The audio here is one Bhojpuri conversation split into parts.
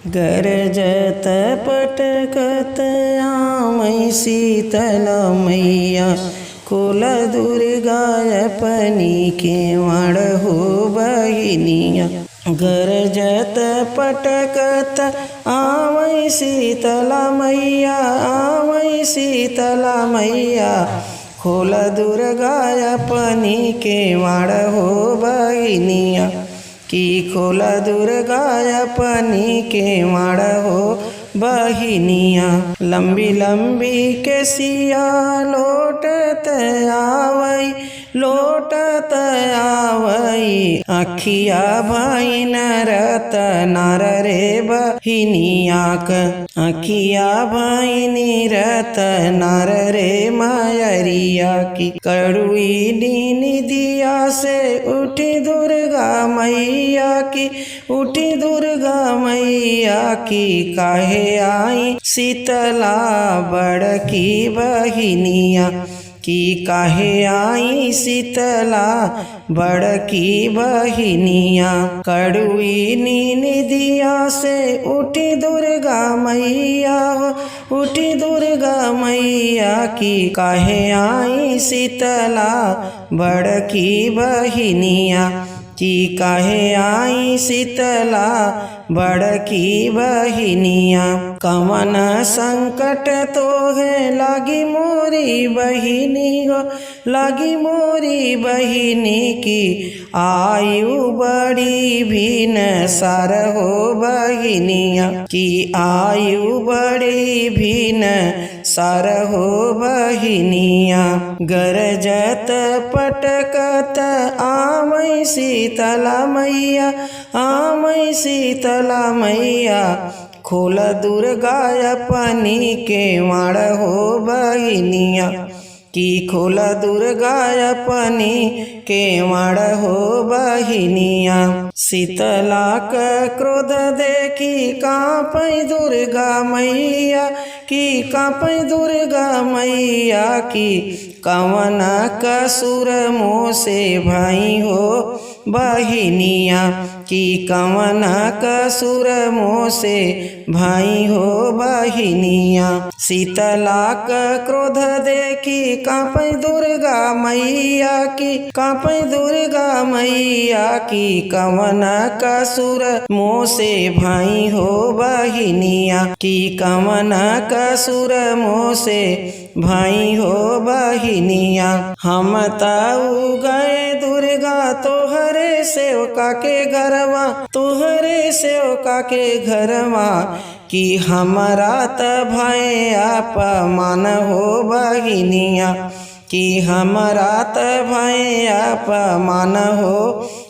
गरजत पटकत आमय शीतल मैया कुल दुर्गायपनी केवड़ हो बहिनिया। गरजत पटकत आमय शीतल मैया आमय शीतल मैया खोल दुर्गायपनी केवड़ हो बहिनिया कि खोल दुर्गायपनी केवड़ हो बहिनिया। लंबी लंबी केसिया लोटत आवई लोटत आवई अखिया भाई नरत नर रे बहिनिया क अखिया भाई निरत नर रे मायरिया की। कड़ुई नीनी दिया से उठी दुर्गा मैया की उठी दुर्गा मैया की काहे आई शीतला बड़की बहिनिया कि काहे आई शीतला बड़की बहिनिया। कड़ुई नीनी दिया से उठी दुर्गा मैया उठी दुर्गा मैया की काहे आई शीतला बड़की बहिनिया कि काहे आई शीतला बड़की बहिनिया। कवन संकट तो है लागी मोरी बहिनी हो लागी मोरी बहिनी की आयु बड़ी भीन सार हो बहिनिया कि आयु बड़ी भीन सार हो बहिनिया। गरजत पटकत आमय शीतला मैया आमय शीतला मैया खोल दुर्गायपनी केवड़ हो बहिनिया कि खोल दुर्गायपनी केवड़ हो बहिनिया। शीतला का क्रोध देखी कांपै दुर्गा मैया कि कांपै दुर्गा मैया की कवन कसुर मोह से भाई हो बहिनिया कि कवन कसुर मोह से भाई हो बहिनिया। शीतला का क्रोध देखी कांपै दुर्गा मैया की कांपै दुर्गा मैया की कवन कसुर मोह से भाई हो बहिनिया कि कवन कसुर मोह से भाई हो बहिनिया। हम ताऊ गए दुर्गा तोहरे सेवका के घरवा तोहरे सेवका के घरवा कि हमारा त भय अपमान हो बहिनिया कि हमारा त भय अपमान हो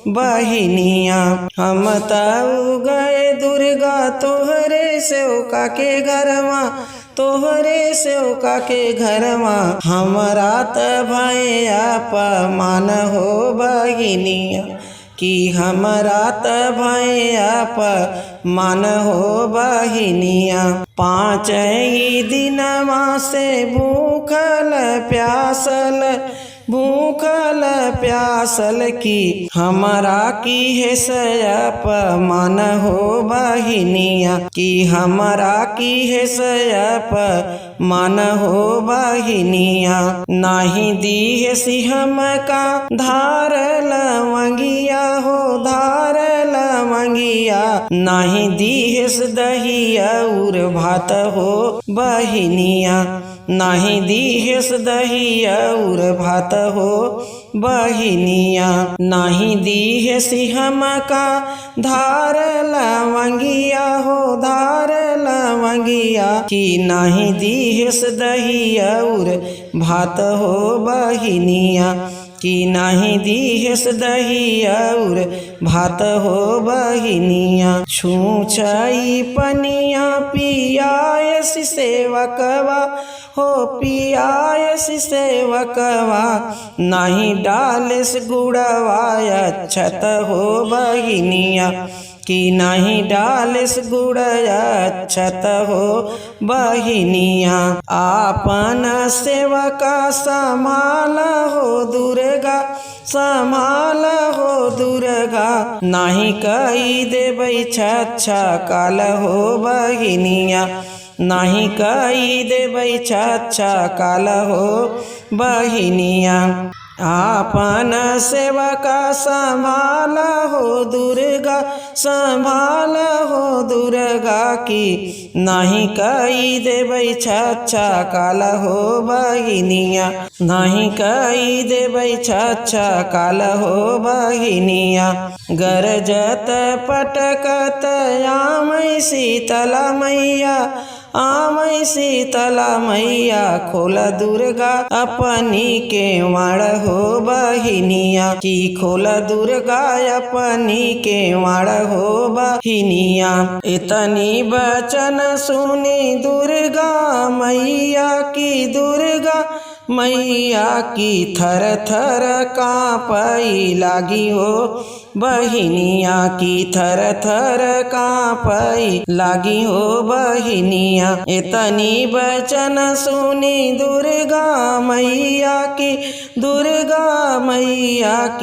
बहिनिया। हम ताऊ गए दुर्गा तोहरे सेवका के घरवा तोहरे सेवका के घरवा हमारा त भय अपमान हो बहिनिया कि हमारा त भय अपमान हो बहिनिया। 5 ही दिनवा से भूखल प्यासल की हमारा की है अपमान हो बहिनिया कि हमारा की है अपमान हो बहिनिया। नाही दी है सिंहम का धार लवंगिया हो धार लवंगिया नाही दी है दहिया उर भात हो बहिनिया नाही दी है दहिया उर भात हो बहिनिया। नाही दी है सिंहम का धार लवंगिया हो धार लवंगिया कि नाही दी है दहिया उर भात हो बहिनिया कि नाही दी है दहिया उर भात हो बहिनिया। छूछाई पनिया पियायस सेवकवा हो पियायस सेवकवा नहीं डालस गुड़वा अच्छत हो बहिनिया कि नहीं डालस गुड़ अच्छत हो बहिनिया। आपन सेवका समाला हो दुर्गा संभाल हो दुर्गा नाही कई देबै छच्छा काल हो बहिनिया नाही कई देबै छच्छा काल हो बहिनिया आपन सेवका संभाल हो दुर्गा संभाल हो दुर्गा की नहीं कई देबै छच्छा काल हो बहिनिया नहीं कई देबै छच्छा काल हो बहिनिया गरजत पटकत आमै शीतला मैया आमै शीतला मैया खोल दुर्गा अपनी केवाड़ हो बहिनिया की खोल दुर्गा अपनी केवाड़ हो बहिनिया इतनी बचन सुनी दुर्गा मैया की थर थर कांपई लागी हो बहिनिया की थर थर कांपई लागी हो बहिनिया इतनी बचन सुनी दुर्गा मैया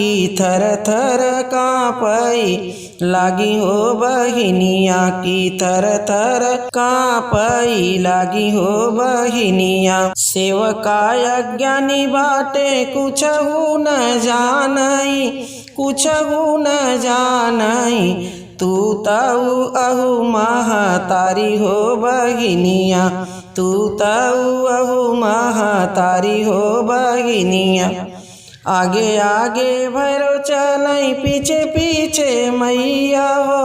की थर थर कांपई लागी हो बहिनिया की थर थर कांपई लागी हो बहिनिया सेवका अज्ञानी बाटे कुछहु न जानई तू ताऊ अहु महतारी हो बहिनिया तू ताऊ अहु महतारी हो बहिनिया आगे आगे भैरव चलई पीछे पीछे मैया हो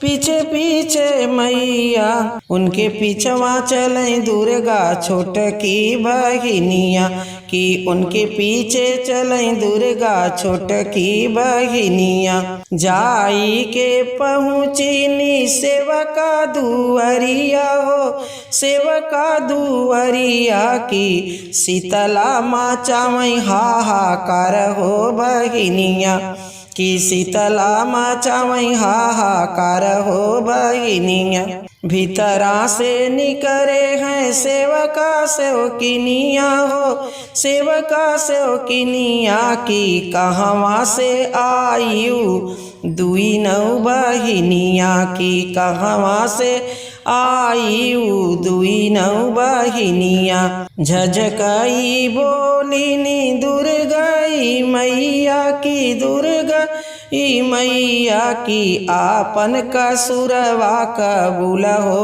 पीछे पीछे मैया उनके पीछवा चलई दुर्गा छोटकी बहिनिया कि उनके पीछे चलई दुर्गा छोटकी बहिनिया जाई के पहुँचीनी सेवका दुआरिया हो सेवका दुआरिया की शीतला माँ चावई हाहाकार हो बहिनिया कि शीतला माँ चावई हाहाकार हो बहिनिया भीतरा से निकरे हैं सेवका सेवकिनिया हो सेवका सेवकिनिया की कहवा से आयु दुई नौ बहिनिया की कहवा से आयु दुई नौ बहिनिया झझकई बोलिनी दुर्गई मैया की आपन कसुरवा कबूल हो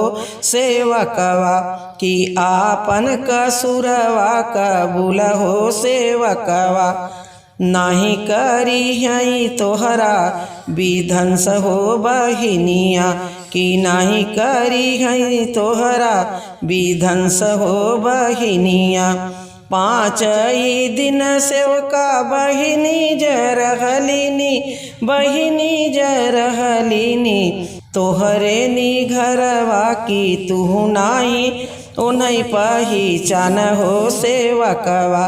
सेवकवा कि आपन कसुरवा कबूल हो सेवकवा नाही करी हई तोहरा विध्वंस हो बहिनिया कि नाही करी हई तोहरा विध्वंस हो बहिनिया पाँचई दिन सेवका बहिनी जरहलिनी तोहरे नी घरवा की तू नाही उन्हीं पहचान हो सेवकवा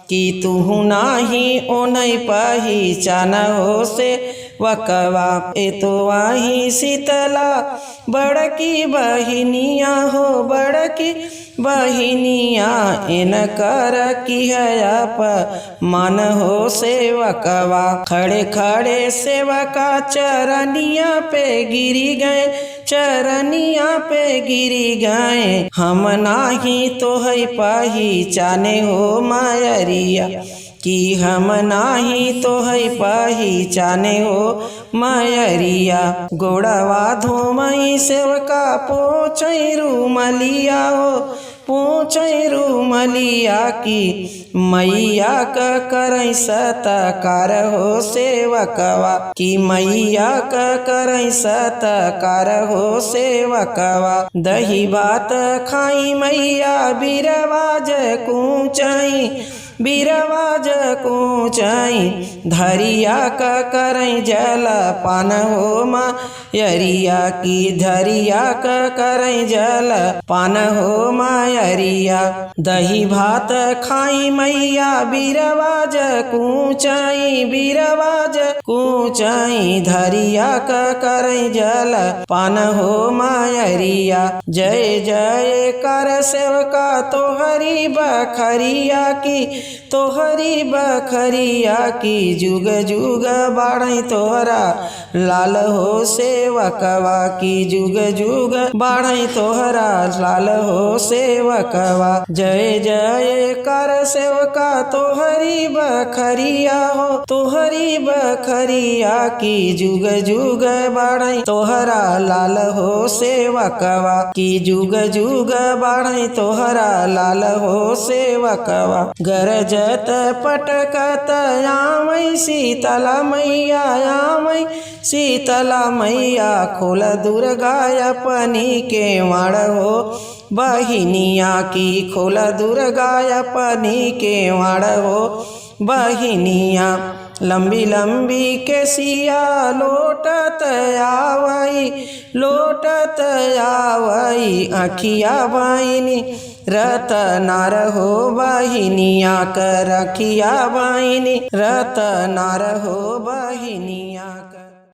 कि तू नाही उन्हीं पहचान हो सेवकवा ए तो वही शीतला बड़की बहिनिया हो बड़की बहिनिया इन कर की है मन हो सेवकवा खड़े खड़े सेवका चरनिया पे गिरी गए हम नाही तो है पहचाने हो मायरिया कि हम नाही तो है पहचाने हो मायरिया गोड़वा धोमई सेवका पोछई रूमलिया हो पूछई रूमलिया की मैया का करई सतकार हो सेवकवा कि मैया का करई सतकार हो सेवकवा दही बात खाई मैया बिरवाज कूचाई धरिया का करई जल पान हो मायरिया की धरिया का करई जल पान हो मायरिया दही भात खाई मैया बिरवाज कूचाई धरिया का करई जल पान हो मायरिया जय जय कर सेवका तोहरी बखरिया की तोहरी बखरिया की जुग जुग बाढ़ई तोहरा लाल हो सेवकवा की जुग जुग बाढ़ई तोहरा लाल हो सेवकवा। जय जय कर सेवका तोहरी बखरिया हो तोहरी बखरिया की जुग जुग बाढ़ई तोहरा लाल हो सेवकवा की जुग जुग बाढ़ई तोहरा लाल हो सेवकवा। गरजत पटकत आवै शीतला मैया आवै शीतला मैया खोल दुर्गा अपनी केवाड़ हो बहिनिया की खोल दुर्गा अपनी केवाड़ हो बहिनिया। लंबी लंबी केसिया लोटत आवई अखिया बाइनी रतनार हो बहिनिया कर अखिया बाइनी रतनार हो बहिनी।